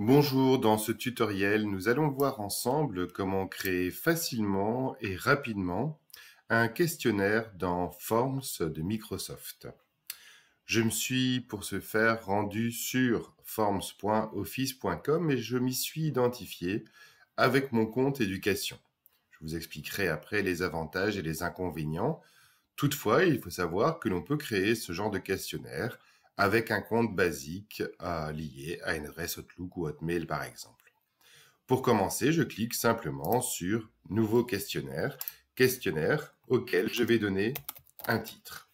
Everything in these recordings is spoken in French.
Bonjour, dans ce tutoriel, nous allons voir ensemble comment créer facilement et rapidement un questionnaire dans Forms de Microsoft. Je me suis pour ce faire rendu sur forms.office.com et je m'y suis identifié avec mon compte éducation. Je vous expliquerai après les avantages et les inconvénients. Toutefois, il faut savoir que l'on peut créer ce genre de questionnaire avec un compte basique lié à une adresse Outlook ou Hotmail par exemple. Pour commencer, je clique simplement sur « Nouveau questionnaire », questionnaire auquel je vais donner un titre.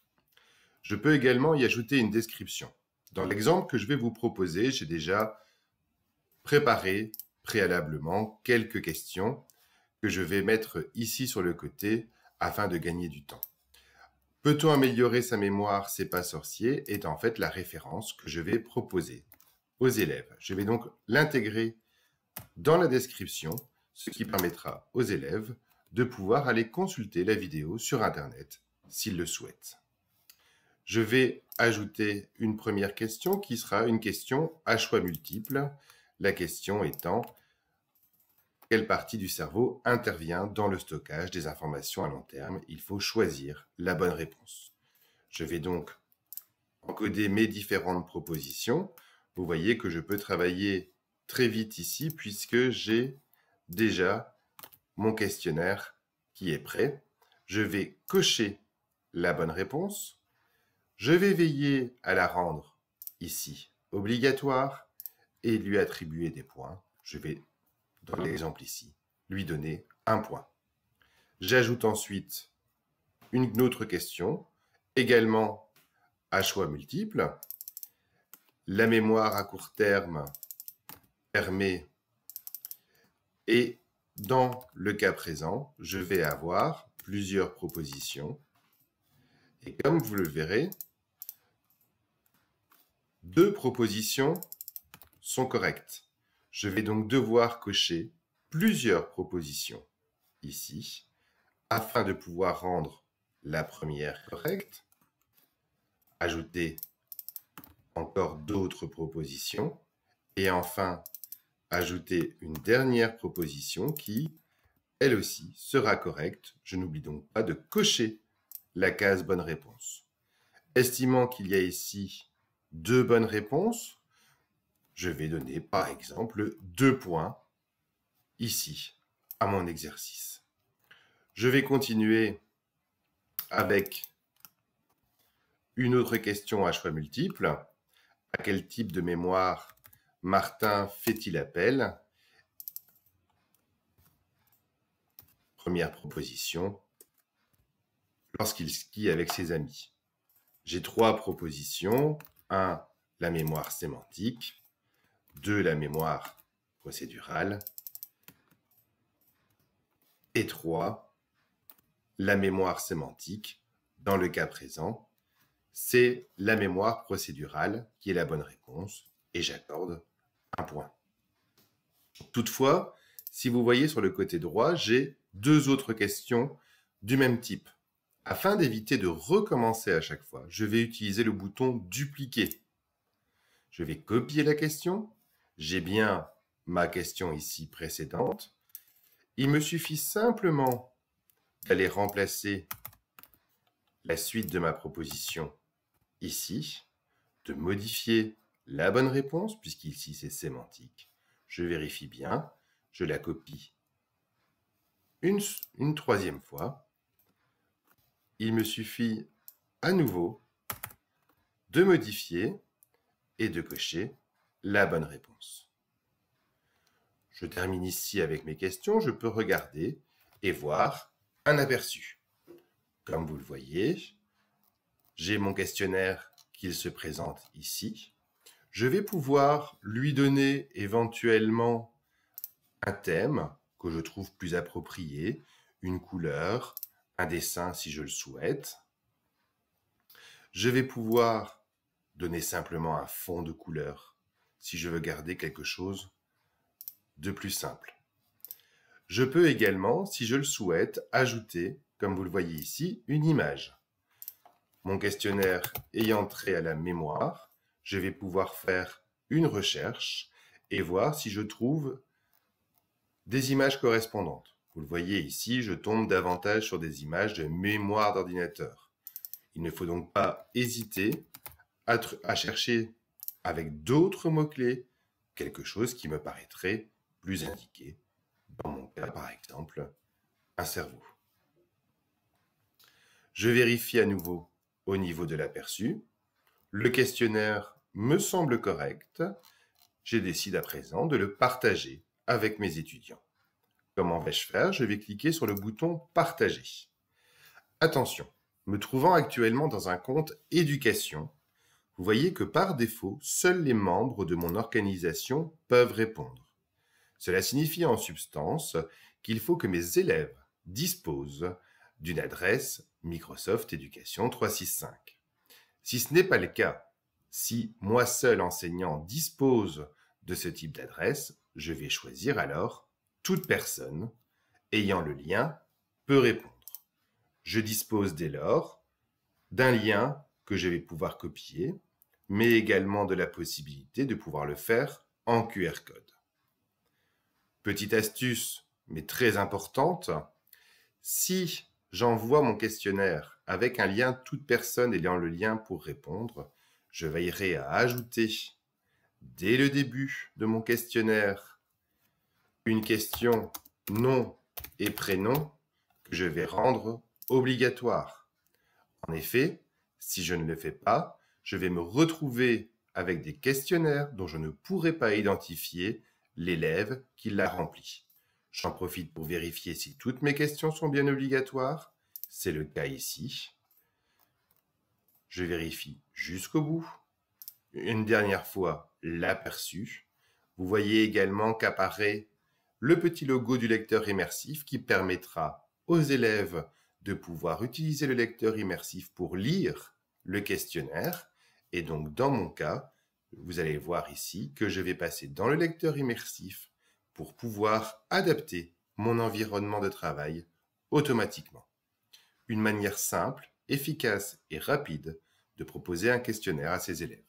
Je peux également y ajouter une description. Dans l'exemple que je vais vous proposer, j'ai déjà préparé préalablement quelques questions que je vais mettre ici sur le côté afin de gagner du temps. Peut-on améliorer sa mémoire, c'est pas sorcier, est en fait la référence que je vais proposer aux élèves. Je vais donc l'intégrer dans la description, ce qui permettra aux élèves de pouvoir aller consulter la vidéo sur Internet s'ils le souhaitent. Je vais ajouter une première question qui sera une question à choix multiples, la question étant quelle partie du cerveau intervient dans le stockage des informations à long terme. Il faut choisir la bonne réponse. Je vais donc encoder mes différentes propositions. Vous voyez que je peux travailler très vite ici puisque j'ai déjà mon questionnaire qui est prêt. Je vais cocher la bonne réponse. Je vais veiller à la rendre ici obligatoire et lui attribuer des points. Je vais, dans l'exemple ici, lui donner un point. J'ajoute ensuite une autre question, également à choix multiples. La mémoire à court terme permet, et dans le cas présent, je vais avoir plusieurs propositions. Et comme vous le verrez, 2 propositions sont correctes. Je vais donc devoir cocher plusieurs propositions ici, afin de pouvoir rendre la première correcte, ajouter encore d'autres propositions, et enfin ajouter une dernière proposition qui, elle aussi, sera correcte. Je n'oublie donc pas de cocher la case bonne réponse. Estimant qu'il y a ici 2 bonnes réponses, je vais donner par exemple 2 points ici à mon exercice. Je vais continuer avec une autre question à choix multiples. À quel type de mémoire Martin fait-il appel? Première proposition, lorsqu'il skie avec ses amis. J'ai 3 propositions. 1, la mémoire sémantique. 2, la mémoire procédurale. Et 3, la mémoire sémantique. Dans le cas présent, c'est la mémoire procédurale qui est la bonne réponse et j'accorde un point. Toutefois, si vous voyez sur le côté droit, j'ai 2 autres questions du même type. Afin d'éviter de recommencer à chaque fois, je vais utiliser le bouton « Dupliquer ». Je vais copier la question. J'ai bien ma question ici précédente. Il me suffit simplement d'aller remplacer la suite de ma proposition ici, de modifier la bonne réponse, puisqu'ici c'est sémantique. Je vérifie bien, je la copie une troisième fois. Il me suffit à nouveau de modifier et de cocher la bonne réponse. Je termine ici avec mes questions. Je peux regarder et voir un aperçu. Comme vous le voyez, j'ai mon questionnaire qui se présente ici. Je vais pouvoir lui donner éventuellement un thème que je trouve plus approprié, une couleur, un dessin si je le souhaite. Je vais pouvoir donner simplement un fond de couleur si je veux garder quelque chose de plus simple. Je peux également, si je le souhaite, ajouter, comme vous le voyez ici, une image. Mon questionnaire ayant trait à la mémoire, je vais pouvoir faire une recherche et voir si je trouve des images correspondantes. Vous le voyez ici, je tombe davantage sur des images de mémoire d'ordinateur. Il ne faut donc pas hésiter à chercher avec d'autres mots-clés quelque chose qui me paraîtrait plus indiqué. Dans mon cas, par exemple, un cerveau. Je vérifie à nouveau au niveau de l'aperçu. Le questionnaire me semble correct. Je décide à présent de le partager avec mes étudiants. Comment vais-je faire? Je vais cliquer sur le bouton « Partager ». Attention, me trouvant actuellement dans un compte « Éducation », vous voyez que par défaut, seuls les membres de mon organisation peuvent répondre. Cela signifie en substance qu'il faut que mes élèves disposent d'une adresse Microsoft Éducation 365. Si ce n'est pas le cas, si moi seul enseignant dispose de ce type d'adresse, je vais choisir alors « Toute personne ayant le lien peut répondre ». Je dispose dès lors d'un lien que je vais pouvoir copier, mais également de la possibilité de pouvoir le faire en QR code. Petite astuce, mais très importante, si j'envoie mon questionnaire avec un lien « Toute personne ayant le lien pour répondre », je veillerai à ajouter dès le début de mon questionnaire une question nom et prénom que je vais rendre obligatoire. En effet, si je ne le fais pas, je vais me retrouver avec des questionnaires dont je ne pourrai pas identifier l'élève qui l'a rempli. J'en profite pour vérifier si toutes mes questions sont bien obligatoires. C'est le cas ici. Je vérifie jusqu'au bout. Une dernière fois, l'aperçu. Vous voyez également qu'apparaît le petit logo du lecteur immersif qui permettra aux élèves de pouvoir utiliser le lecteur immersif pour lire le questionnaire. Et donc, dans mon cas, vous allez voir ici que je vais passer dans le lecteur immersif pour pouvoir adapter mon environnement de travail automatiquement. Une manière simple, efficace et rapide de proposer un questionnaire à ses élèves.